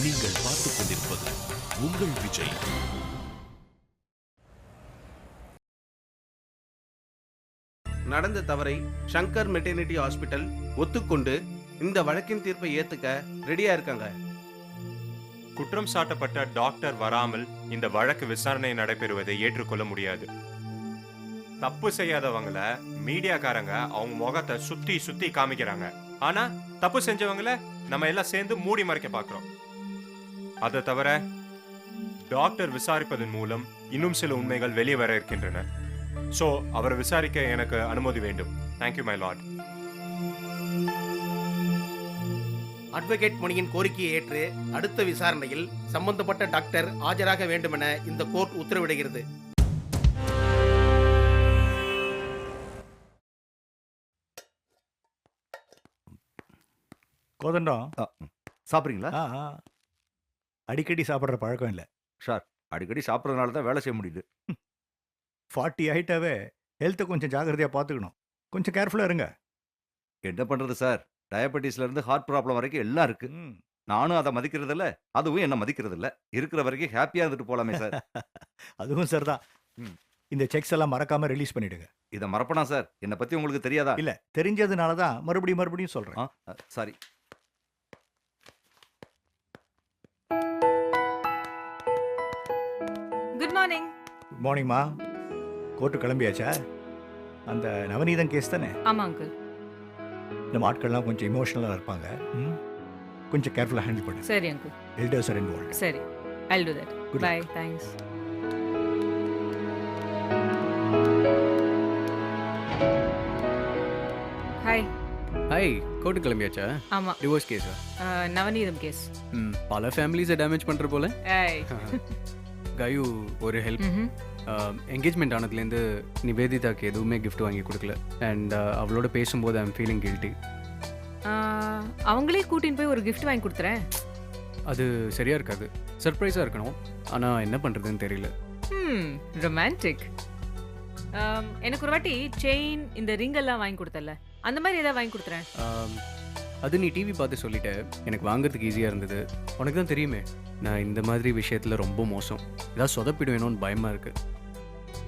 நீங்கள் பார்த்துக் கொண்டிருப்பது உங்கள் விஜய். நடந்த தவறை சங்கர் மெட்டர்னிட்டி ஹாஸ்பிட்டல் ஒத்துக்கொண்டு இந்த வழக்கின் தீர்ப்பை ஏத்துக்க ரெடியா இருக்காங்க. குற்றம் சாட்டப்பட்ட டாக்டர் வராமல் இந்த வழக்கு விசாரணை நடைபெறுவதை ஏற்றுக்கொள்ள முடியாது. தப்பு செய்யாதவங்கள மீடியாக்காரங்க அவங்க முகத்தை சுத்தி சுத்தி காமிக்கிறாங்க. ஆனா தப்பு செஞ்சவங்கள நம்ம எல்லாம் சேர்ந்து மூடி மறைக்க பார்க்கிறோம். அதை தவிர டாக்டர் விசாரிப்பதன் மூலம் இன்னும் சில உண்மைகள் வெளியே வர இருக்கின்றன. சோ அவரை விசாரிக்க எனக்கு அனுமதி வேண்டும். Thank you my Lord. அட்வொகேட் மணியின் கோரிக்கையை ஏற்று அடுத்த விசாரணையில் சம்பந்தப்பட்ட டாக்டர் ஆஜராக வேண்டும் என இந்த கோர்ட் உத்தரவிடுகிறது. கோதண்டம் சாப்பிட்றீங்களா? அடிக்கடி சாப்பிட்ற பழக்கம் இல்லை ஷார். அடிக்கடி சாப்பிட்றதுனால தான் வேலை செய்ய முடியுது. 40 ஆகிட்டாவே ஹெல்த்தை கொஞ்சம் ஜாகிரதையாக பார்த்துக்கணும். கொஞ்சம் கேர்ஃபுல்லாக இருங்க. என்ன பண்ணுறது சார், டயபெட்டிஸ்லேருந்து ஹார்ட் ப்ராப்ளம் வரைக்கும் எல்லாம் இருக்குது. நானும் அதை மதிக்கிறதில்ல, அதுவும் என்ன மதிக்கிறதில்ல. இருக்கிற வரைக்கும் ஹாப்பியாக இருந்துட்டு போகலாமே சார். அதுவும் சார் தான். இந்த செக்ஸ் எல்லாம் மறக்காமல் ரிலீஸ் பண்ணிவிடுங்க. இதை மறப்பனா சார்? என்னை பற்றி உங்களுக்கு தெரியாதா? இல்லை, தெரிஞ்சதுனால தான் மறுபடியும் சொல்கிறேன். சாரி. Good morning. குட் மார்னிங்மா. கோர்ட்டு கிளம்பியாச்சா? அந்த நவநீதம் கேஸ் தானே? ஆமா அங்கிள். நம்ம ஆட்கள்லாம் கொஞ்சம் இமோஷனலாக இருப்பாங்க. கொஞ்சம் கேர்ஃபுல்லாக ஹேண்டில் பண்ணு. சரி அங்கிள். Elders R involved. சரி, I'll do that. Good Bye. luck. Thanks. Hi. Hi, court கிளம்பியாச்சா? ஆமா. டிவோர்ஸ் கேஸா? நவநீதம் கேஸ். பல ஃபேமிலிஸை டேமேஜ் பண்ணுற போல. ஏய். கயு, ஒரு ஹெல்ப். என்கேஜ்மெண்ட் ஆனதுலேருந்து நிவேதிதாக்கு எதுவுமே கிஃப்ட் வாங்கி கொடுக்கல. அண்ட் அவளோட பேசும்போது ஐம் ஃபீலிங் கில்ட்டி. அவங்களே கூட்டின்னு போய் ஒரு gift வாங்கி கொடுத்துறேன். அது சரியா இருக்காது. சர்ப்ரைஸாக இருக்கணும். ஆனால் என்ன பண்ணுறதுன்னு தெரியல. ரொமான்டிக். எனக்கு ஒரு வாட்டி செயின், இந்த ரிங் எல்லாம் வாங்கி கொடுத்தல, அந்த மாதிரி ஏதாவது வாங்கி கொடுத்துறேன். அது நீ டிவி பார்த்து சொல்லிட்ட. எனக்கு வாங்குறதுக்கு ஈஸியாக இருந்தது. உனக்கு தான் தெரியுமே, நான் இந்த மாதிரி விஷயத்தில் ரொம்ப மோசம். ஏதாவது சொதப்பிடுவேணும்னு பயமாக இருக்குது.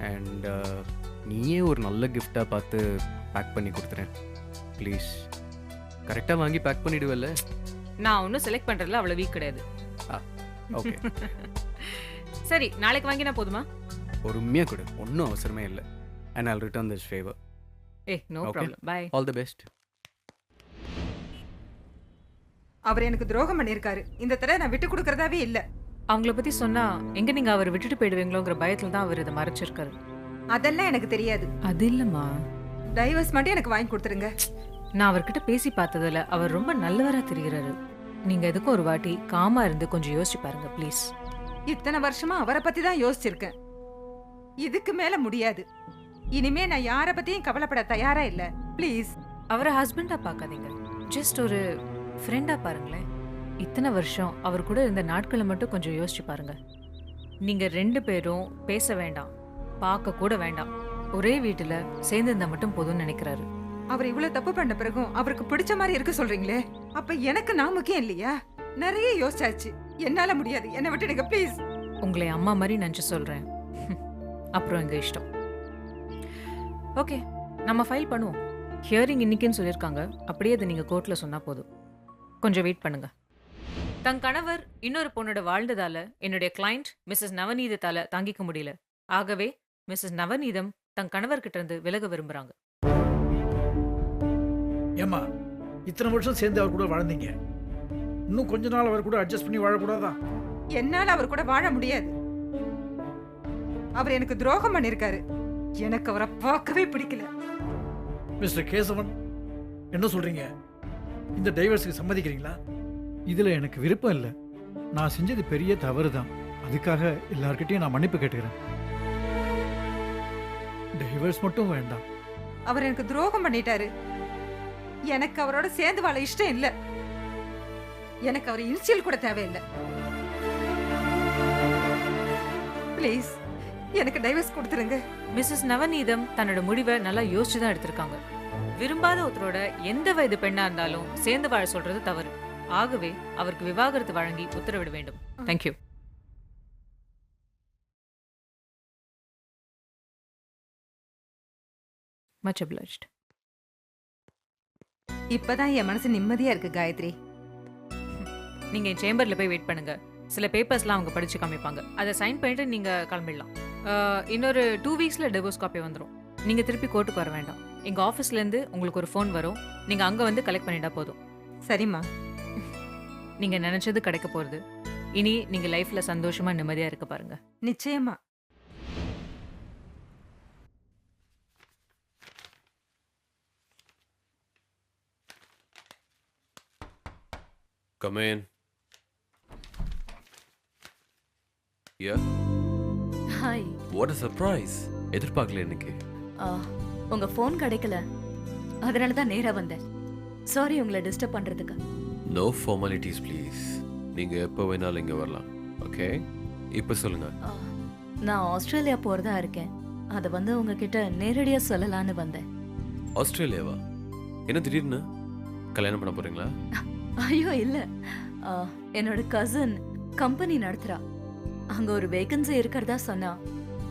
அண்ட் நீயே ஒரு நல்ல கிஃப்டாக பார்த்து பேக் பண்ணி கொடுத்துறேன் ப்ளீஸ். கரெக்டாக வாங்கி பேக் பண்ணிடுவல்ல? நான் ஒன்றும் செலக்ட் பண்ணுறதுல அவ்வளோ வீக் கிடையாது. ஓகே. சரி, நாளைக்கு வாங்கினா போதுமா? பொறுமையாக கொடு, ஒன்றும் அவசரமே இல்லை. And I'll return this favor. No problem. Bye. All the best. அவர் எனக்கு துரோகம் பண்ணியிருக்காரு. இந்த தடவை நான் விட்டு கொடுக்கறதாவே இல்ல. அவங்கள பத்தி சொன்னா எங்க நீங்க அவர் விட்டுட்டு போயிடுவீங்களோங்கிற பயத்துல தான் அவர் இதை மறைச்சிருக்காரு. அதெல்லாம் எனக்கு தெரியாது. அது இல்லம்மா, டைவர்ஸ் மட்டும் எனக்கு வாங்கி கொடுத்துருங்க. நான் அவர்கிட்ட பேசி பார்த்ததுல அவர் ரொம்ப நல்லவரா தெரிகிறாரு. நீங்க எதுக்கும் ஒரு வாட்டி காமா இருந்து கொஞ்சம் யோசிச்சு பாருங்க ப்ளீஸ். இத்தனை வருஷமா அவரை பத்தி தான் யோசிச்சிருக்கேன். இதுக்கு மேல முடியாது. இனிமே நான் யார பத்தியும் கவலைப்பட தயாரா இல்ல. ப்ளீஸ். அவரை ஹஸ்பண்டா பார்க்காதீங்க, ஜஸ்ட் ஒரு ஃப்ரெண்டா பாருங்களேன். இத்தனை வருஷம் அவர் கூட இருந்த நாட்களை மட்டும் கொஞ்சம் யோசிச்சு பாருங்க. நீங்க 2 பேரும் பேச வேண்டாம், பார்க்க கூட வேண்டாம், ஒரே வீட்டுல சேர்ந்து இருந்தா மட்டும் போதும்னு நினைக்கிறாரு. அவர் இவ்வளவு தப்பு பண்ண பிறகும் அவருக்கு பிடிச்ச மாதிரி இருக்க சொல்றீங்களே, அப்ப எனக்கு நான் முக்கியம் இல்லையா? நிறைய யோசிச்சாச்சு. என்னால முடியாது, என்னை விட்டுடுங்க ப்ளீஸ். உங்களை அம்மா மாதிரி நினைச்சு சொல்றேன். அப்புறம் எங்க இஷ்டம். ஓகே, நம்ம ஃபைல் பண்ணுவோம். ஹியரிங் இன்னைக்குன்னு சொல்லியிருக்காங்க. அப்படியே அதை நீங்க கோர்ட்ல சொன்னா போதும். கொஞ்சம் வெயிட் பண்ணுங்க. தன் கணவர் இன்னொரு பொண்ணோட வாழ்ந்ததால என்னுடைய கிளைண்ட் மிஸ்ஸஸ் நவநீதத்தால தாங்கிக்க முடியல. ஆகவே மிஸ்ஸஸ் நவநீதம் தன் கணவர்கிட்ட இருந்து விலக விரும்புறாங்க. ஏமா, இத்தனை வருஷம் சேர்ந்து அவர் கூட வாழ்ந்தீங்க, இன்னும் கொஞ்ச நாள் அவர் கூட அட்ஜஸ்ட் பண்ணி வாழக்கூடாதா? என்னால அவர் கூட வாழ முடியாது. அவர் எனக்கு துரோகம் பண்ணிருக்காரு. எனக்கு அவரை பார்க்கவே பிடிக்கல. மிஸ்டர் கேசவன், என்ன சொல்றீங்க? இந்த டைவர்ஸுக்கு சம்மதிக்கிறீங்களா? இதுல எனக்கு விருப்பம் இல்லை. நான் செஞ்சது பெரிய தவறு தான். அதுக்காக எல்லார்கிட்டையும் நான் மன்னிப்பு கேட்டுக்கிறேன். டைவர்ஸ் மட்டும் வேண்டாம். அவர் எனக்கு துரோகம் பண்ணிட்டாரு. எனக்கு அவரோட சேர்ந்து வாழ இஷ்டம் இல்ல. எனக்கு அவர் இன்சியல் கூட தேவையில்லை. ப்ளீஸ், எனக்கு டைவர்ஸ் கொடுத்துருங்க. மிஸ்ஸஸ் நவநீதம் தன்னோட முடிவை நல்லா யோசிச்சு தான் எடுத்திருக்காங்க. விரும்பாத ஒருத்தரோட எந்த வயது பெண்ணா இருந்தாலும் சேர்ந்து வாழ சொல்றது தவறு. ஆகவே அவருக்கு விவாகரத்து வழங்கி உத்தரவிட வேண்டும். தேங்க்யூ. Much obliged. இப்பதான் என் மனசு நிம்மதியா இருக்கு காயத்ரி. நீங்க என் சேம்பர்ல போய் வெயிட் பண்ணுங்க. சில பேப்பர்ஸ்லாம் அவங்க படிச்சு காமிப்பாங்க. அதை சைன் பண்ணிட்டு நீங்க கிளம்பிடலாம். இன்னொரு 2 வீக்ஸ்ல டிவோர்ஸ் காப்பி வந்துடும். நீங்க திருப்பி கோர்ட்டுக்கு வர வேண்டாம். எங்க ஆஃபீஸ்ல இருந்து உங்களுக்கு ஒரு ஃபோன் வரும். நீங்க அங்க வந்து கலெக்ட் பண்ணிட்டா போதும். சரிம்மா. நீங்க நினைச்சது கிடைக்க போறது. இனி நீங்க லைஃப்ல சந்தோஷமா நிம்மதியா இருக்க பாருங்க. நிச்சயமா. Come in. Yeah. Hi. What a surprise. எதிர்பார்க்கல இன்னைக்கு. உங்க ஃபோன் கிடைக்கல, அதனால தான் நேரா வந்தேன். சாரி உங்களை டிஸ்டர்ப் பண்றதுக்கு. No formalities please. நீங்க எப்போ வேணாலும் இங்க வரலாம். ஓகே? இப்போ சொல்லுங்க. நான் ஆஸ்திரேலியா போறதா இருக்கேன். அதை வந்து உங்ககிட்ட நேரடியா சொல்லலான்னு வந்தேன். ஆஸ்திரேலியாவா? என்ன திடீர்னு? கல்யாணம் பண்ண போறீங்களா? ஐயோ இல்ல, என்னோட கசின் கம்பெனி நடத்துறா. அங்க ஒரு வேகன்சி இருக்கிறதா சொன்னா.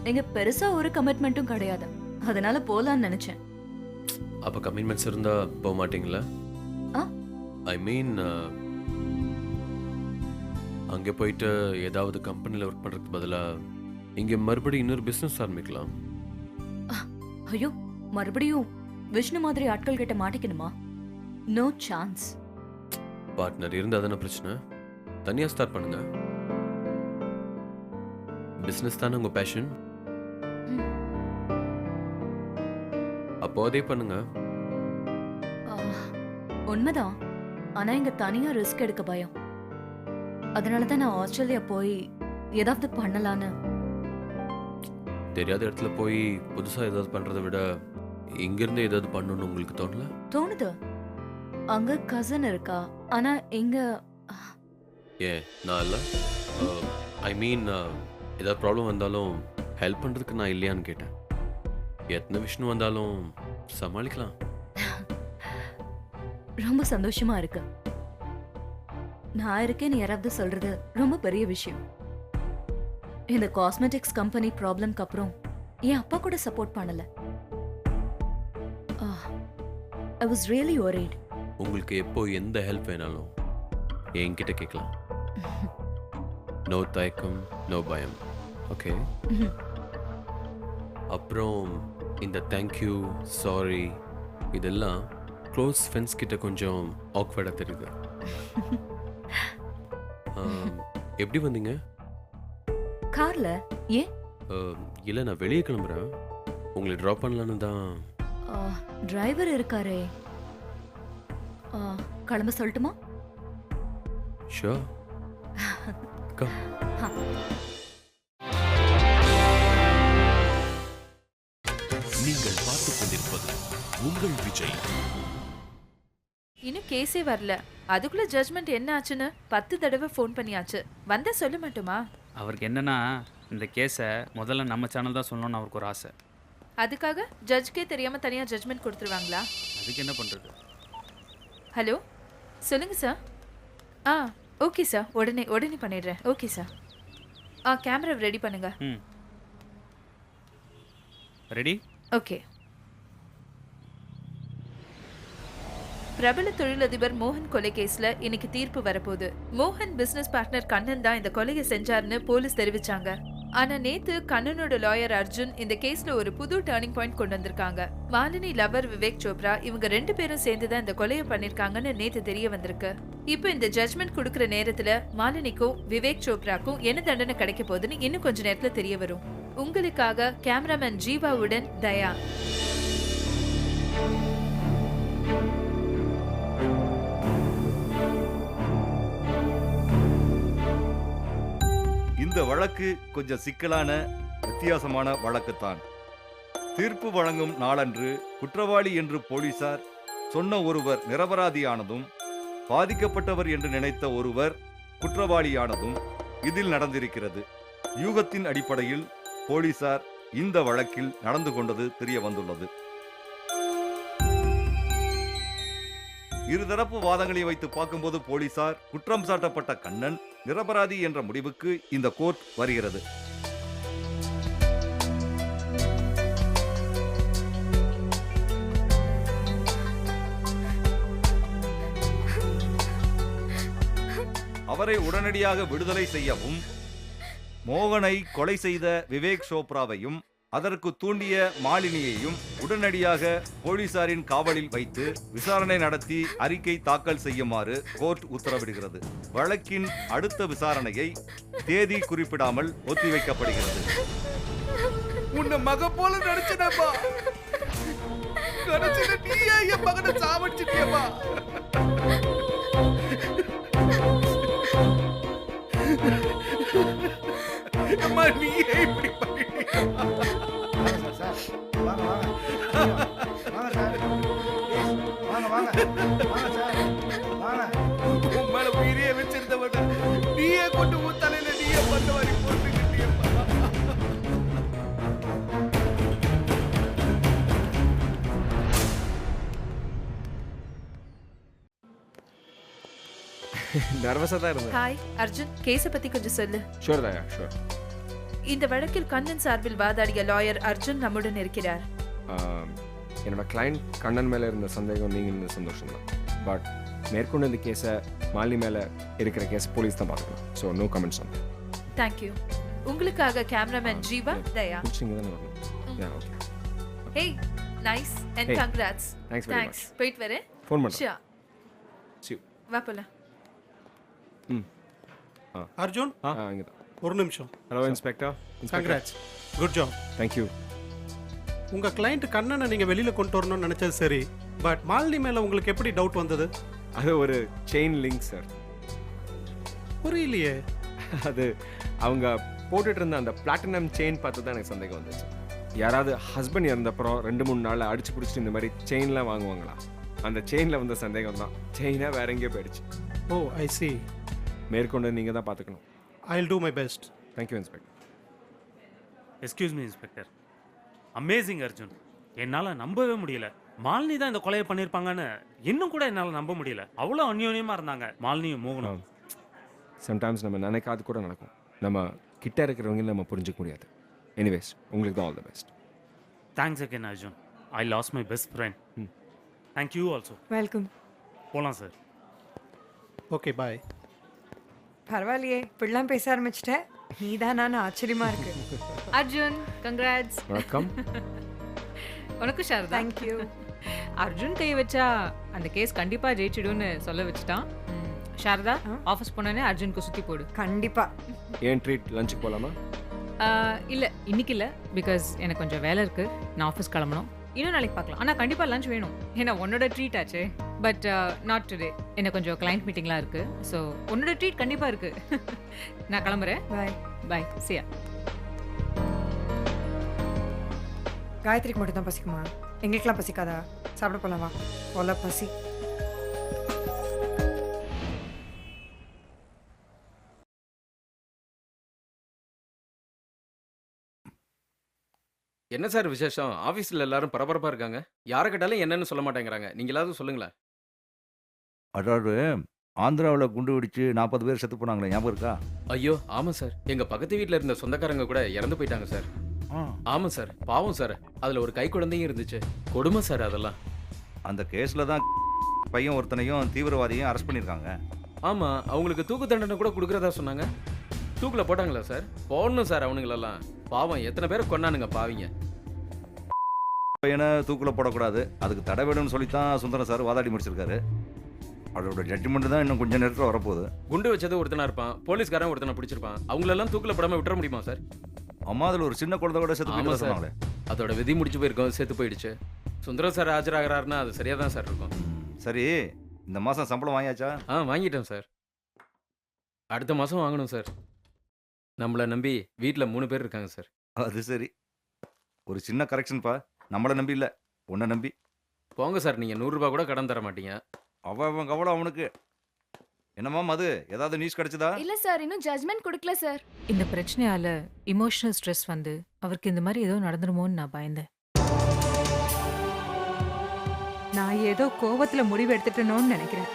எங்க பெருசா ஒரு கமிட்மெண்ட்டும் கிடையாது, அதனால போலான்னு நினைச்சேன். அப்ப கமிட்மெண்ட்ஸ் இருந்தா போக மாட்டீங்களா? ஐ மீன் அங்கே போயிட்டு ஏதாவது கம்பெனியில் ஒர்க் பண்ணுறதுக்கு பதிலாக இங்கே மறுபடியும் இன்னொரு பிஸ்னஸ் ஆரம்பிக்கலாம். ஐயோ, மறுபடியும் விஷ்ணு மாதிரி ஆட்கள் கிட்ட மாட்டிக்கணுமா? No chance. பார்ட்னர் இருந்தால் தானே பிரச்சனை. தனியாக ஸ்டார்ட் பண்ணுங்க. பிஸ்னஸ் தானே உங்கள் பேஷன். அப்போ அதே பண்ணுங்க. உண்மைதான், ஆனா இங்க தனியா ரிஸ்க் எடுக்க பயம். அதனால தான் நான் ஆஸ்திரேலியா போய் ஏதாவது பண்ணலான்னு. தெரியாத இடத்துல போய் புதுசாக ஏதாவது பண்ணுறதை விட இங்கிருந்து ஏதாவது பண்ணணும்னு உங்களுக்கு தோணல? தோணுது. அங்க கசன் இருக்கா, ஆனா இங்க ஏன் நான் இல்லை? ஐ மீன் ஏதாவது ப்ராப்ளம் வந்தாலும் ஹெல்ப் பண்ணுறதுக்கு நான் இல்லையான்னு கேட்டேன். எத்தனை விஷ்ணு வந்தாலும் சமாளிக்கலாம். ரொம்ப சந்தோஷமா இருக்கு. நான் இருக்கேன்னு யாராவது சொல்றது ரொம்ப பெரிய விஷயம். இந்த காஸ்மெட்டிக்ஸ் கம்பெனி ப்ராப்ளம்க்கு அப்புறம் என் அப்பா கூட சப்போர்ட் பண்ணல. I was really worried. உங்களுக்கு எப்போ எந்த ஹெல்ப் வேணாலும் என்கிட்ட கேட்கலாம். நோ தயக்கம், நோ பயம். ஓகே? அப்புறம் இந்த தேங்க்யூ, சாரி இதெல்லாம் க்ளோஸ் ஃப்ரெண்ட்ஸ் கிட்ட கொஞ்சம் ஆக்வர்டாக தெரியுது. எப்படி வந்தீங்க? கார்ல. ஏன்? இல்லை, நான் வெளியே கிளம்புறேன். உங்களை ட்ராப் பண்ணலான்னு தான். டிரைவர் இருக்காரே, கிளம்ப சொல்லட்டுமா? ஷூர். கம். நீங்கள் பார்த்துக் கொண்டிருப்பது உங்கள் விஜய். இன்னும் கேஸே வரல, அதுக்குள்ள ஜட்ஜ்மெண்ட் என்ன ஆச்சுன்னு 10 தடவை ஃபோன் பண்ணியாச்சு. வந்தா சொல்ல மாட்டோமா? அவருக்கு என்னன்னா, இந்த கேஸை முதல்ல நம்ம சேனல் தான் சொல்லணும்னு அவருக்கு ஒரு ஆசை. அதுக்காக ஜட்ஜ்க்கே தெரியாம தனியா ஜட்ஜ்மெண்ட் கொடுத்துருவாங்களா? அதுக்கு என்ன பண்றது? ஹலோ, சொல்லுங்க சார். ஓகே சார், உடனே பண்ணிடுறேன். Okay sir. கேமரா ரெடி பண்ணுங்க. ரெடி? ஓகே. பிரபல தொழிலதிபர் மோகன் கொலை கேஸ்ல இன்னைக்கு தீர்ப்பு வரப்போகுது. மோகன் பிசினஸ் பார்ட்னர் கண்ணன் தான் இந்த கொலையை செஞ்சாருன்னு போலீஸ் தெரிவிச்சாங்க. ஆனா நேத்து கண்ணனோட லாயர் அர்ஜுன் இந்த கேஸ்ல ஒரு புது டர்னிங் பாயிண்ட் கொண்டு வந்திருக்காங்க. மாலினி லவர் விவேக் சோப்ரா இவங்க 2 பேரும் சேர்ந்துதான் இந்த கொலையை பண்ணிருக்காங்கன்னு நேத்து தெரிய வந்திருக்கு. இப்போ இந்த ஜட்ஜ்மெண்ட் கொடுக்கற நேரத்துல மாலினிக்கும் விவேக் சோப்ராக்கும் என்ன தண்டனை கிடைக்க போகுதுன்னு இன்னும் கொஞ்ச நேரத்துல தெரிய வரும். உங்களுக்காக கேமராமேன் ஜீவாவுடன் தயா. இந்த வழக்கு கொஞ்சம் சிக்கலான வித்தியாசமான வழக்குத்தான். தீர்ப்பு வழங்கும் நாளன்று குற்றவாளி என்று போலீசார் சொன்ன ஒருவர் நிரபராதியானதும், பாதிக்கப்பட்டவர் என்று நினைத்த ஒருவர் குற்றவாளியானதும் இதில் நடந்திருக்கிறது. யூகத்தின் அடிப்படையில் போலீசார் இந்த வழக்கில் நடந்து கொண்டது தெரிய வந்துள்ளது. இருதரப்பு வாதங்களை வைத்து பார்க்கும்போது போலீசார் குற்றம் சாட்டப்பட்ட கண்ணன் நிரபராதி என்ற முடிவுக்கு இந்த கோர்ட் வருகிறது. அவரை உடனடியாக விடுதலை செய்யவும், மோகனை கொலை செய்த விவேக் சோப்ராவையும் அதற்கு தூண்டிய மாலினியையும் உடனடியாக போலீசாரின் காவலில் வைத்து விசாரணை நடத்தி அறிக்கை தாக்கல் செய்யுமாறு கோர்ட் உத்தரவிடுகிறது. வழக்கின் அடுத்த விசாரணையை தேதி குறிப்பிடாமல் ஒத்திவைக்கப்படுகிறது. உன்னை மக போல நடிச்சனப்பா, கடைசியில நீயே என் மகனை சாவடிச்சிட்டியப்பா. அம்மா நீயே இப்படி பண்ணிட்டியப்பா. உன் மேல உயிரியே வச்சிருந்தவன நீயே கொண்டு உன் தலையில நீயே பண்ண வரி போட்டுக்கிட்டியப்பா. நர்வஸா தான் இருந்தேன். ஹாய் அர்ஜுன், கேஸ பத்தி கொஞ்சம் சொல்லு. ஷூர் தாயா, ஷூர். இந்த வழக்கில் கண்ணன் சார்பில் வாதாடிய லாயர் அர்ஜுன் நம்முடன் இருக்கிறார். என்னோட கிளைண்ட் கண்ணன் மேலே இருந்த சந்தேகம் நீங்கள் இருந்த சந்தோஷம் தான். பட் மேற்கொண்டு இந்த கேஸை மாலினி மேலே இருக்கிற கேஸ் போலீஸ் தான் பார்க்கணும். So no comments on. Thank you. உங்களுக்காக கேமராமேன் ஜீவா, தயா. நீங்கள் தானே வரணும். Yeah, okay. Hey, nice and Hey, congrats. thanks very thanks. போயிட்டு வரேன். ஃபோன் பண்ணுறேன். ஷியா. See you. வா போலாம். அர்ஜுன் இங்கே தான். ஒரு நிமிஷம். Hello inspector. Congrats, good job. Thank you. உங்க கிளைண்ட் கண்ணனை நீங்க வெளியில கொண்டு வரணும்னு நினைச்சது சரி, பட் மாலினி மேல உங்களுக்கு எப்படி டவுட் வந்தது? அது ஒரு செயின் லிங்க் சார். புரியலையே. அது அவங்க போட்டுட்டு இருந்த அந்த பிளாட்டினம் செயின் பார்த்து தான் எனக்கு சந்தேகம் வந்துச்சு. யாராவது ஹஸ்பண்ட் இறந்தப்புறம் 2-3 நாள் அடிச்சு பிடிச்சிட்டு இந்த மாதிரி செயின்லாம் வாங்குவாங்களா? அந்த செயினில் வந்த சந்தேகம் தான். செயினாக வேற எங்கேயோ போயிடுச்சு. ஓ, ஐ see. மேற்கொண்டு நீங்கள் தான் பார்த்துக்கணும். I'll do my best. Thank you inspector. Excuse me inspector. Amazing Arjun, என்னால் நம்பவே முடியல. மாலினி தான் இந்த கொலையை பண்ணியிருப்பாங்கன்னு இன்னும் கூட என்னால் நம்ப முடியல. அவ்வளோ அந்யோன்யமாக இருந்தாங்க மாலினியும் மோகனும். சம்டைம்ஸ் நம்ம நினைக்காது கூட நடக்கும். நம்ம கிட்ட இருக்கிறவங்க நம்ம புரிஞ்சுக்க முடியாது. எனிவேஸ், உங்களுக்கு தான் all the best. Thanks again Arjun. I last my best friend. Thank you also. Welcome. போகலாம் சார். ஓகே, பாய். பரவாயில்லையே, இப்படிலாம் பேச ஆரம்பிச்சிட்டேன். நீதானான்னு ஆச்சரியமா இருக்கு. அர்ஜுன், கங்க்ராட்ஸ். வணக்கம். உனக்கு சாரதா. தேங்க்யூ. அர்ஜுன் கை வச்சா அந்த கேஸ் கண்டிப்பா ஜெயிச்சிடும்னு சொல்ல வச்சுட்டான். சாரதா, ஆஃபீஸ் போனோடனே அர்ஜுனுக்கு சுத்தி போடு. கண்டிப்பா. ஏன் ட்ரீட் லஞ்சுக்கு போகலாமா? இல்லை இன்னைக்கு இல்லை, பிகாஸ் எனக்கு கொஞ்சம் வேலை இருக்கு. நான் ஆஃபீஸ் கிளம்பணும். இன்னும் நாளைக்கு பார்க்கலாம். ஆனால் கண்டிப்பாக லஞ்ச் வேணும். ஏன்னா உன்னோட ட்ரீட் ஆச்சு. But not today. எனக்கு கொஞ்சம் கிளைண்ட் மீட்டிங்லாம் இருக்கு. ஸோ உன்னோட ட்ரீட் கண்டிப்பாக இருக்கு. நான் கிளம்புறேன். பாய். பாய். சியா. காயத்ரிக்கு மட்டும் தான் பசிக்குமா? எங்களுக்கெல்லாம் பசிக்காதா? சாப்பிட போலாம் வா. போல பசி. என்ன சார் விசேஷம்? ஆஃபீஸில் எல்லாரும் பரபரப்பாக இருக்காங்க. யாரை கேட்டாலும் என்னன்னு சொல்ல மாட்டேங்கிறாங்க. நீங்களாவது சொல்லுங்களேன். அதாவது ஆந்திராவில் குண்டு வெடிச்சு 40 பேர் செத்து போனாங்களே, ஞாபகம் இருக்கா? ஐயோ ஆமாம் சார். எங்கள் பக்கத்து வீட்டில் இருந்த சொந்தக்காரங்க கூட இறந்து போயிட்டாங்க சார். ஆமாம் சார், பாவம் சார். அதில் ஒரு கை குழந்தையும் இருந்துச்சு. கொடுமை சார் அதெல்லாம். அந்த கேஸில் தான் பையன் ஒருத்தனையும் தீவிரவாதியும் அரெஸ்ட் பண்ணியிருக்காங்க. ஆமாம், அவங்களுக்கு தூக்கு தண்டனை கூட கொடுக்குறதா சொன்னாங்க. தூக்கில் போட்டாங்களா சார்? போடணும் சார் அவனுங்களெல்லாம். பாவம், எத்தனை பேரை கொன்னானுங்க பாவிங்க. பையனை தூக்கில் போடக்கூடாது, அதுக்கு தடை வேணும்னு சொல்லித்தான் சுந்தரம் சார் வாதாடி முடிச்சிருக்காரு. அதோட ஜட்ஜ்மெண்ட் தான் இன்னும் கொஞ்சம் நேரத்தில் வரப்போகுது. குண்டு வச்சது ஒருத்தனா இருப்பான், போலீஸ்காரன் ஒருத்தனை பிடிச்சிருப்பான். அவங்களெல்லாம் தூக்கில் போடாமல் விட்டுற முடியுமா சார்? அம்மா, அதில் ஒரு சின்ன குழந்தை கூட செத்து போயிட்டு சொன்னாங்களே. அதோட விதி முடிச்சு போயிருக்கோம், செத்து போயிடுச்சு. சுந்தரம் சார் ஆஜராகிறாருன்னா அது சரியாக தான் சார் இருக்கும். சரி, இந்த மாதம் சம்பளம் வாங்கியாச்சா? வாங்கிட்டேன் சார். அடுத்த மாதம் வாங்கணும் சார். நம்மளை நம்பி வீட்டில் 3 பேர் இருக்காங்க சார். அது சரி. ஒரு சின்ன கரெக்ஷன்ப்பா. நம்மளை நம்பி இல்லை, உன்னை நம்பி. போங்க சார், நீங்கள் 100 ரூபா கூட கடன் தர மாட்டீங்க. அவன் கவலை அவனுக்கு. என்னம்மா மது, ஏதாவது நியூஸ் கிடைச்சதா? இல்ல சார், இன்னும் ஜட்மெண்ட் கொடுக்கல சார். இந்த பிரச்சனையால இமோஷனல் ஸ்ட்ரெஸ் வந்து அவருக்கு இந்த மாதிரி ஏதோ நடந்துருமோன்னு நான் பயந்தேன். நான் ஏதோ கோவத்துல முடிவு எடுத்துட்டேனோன்னு நினைக்கிறேன்.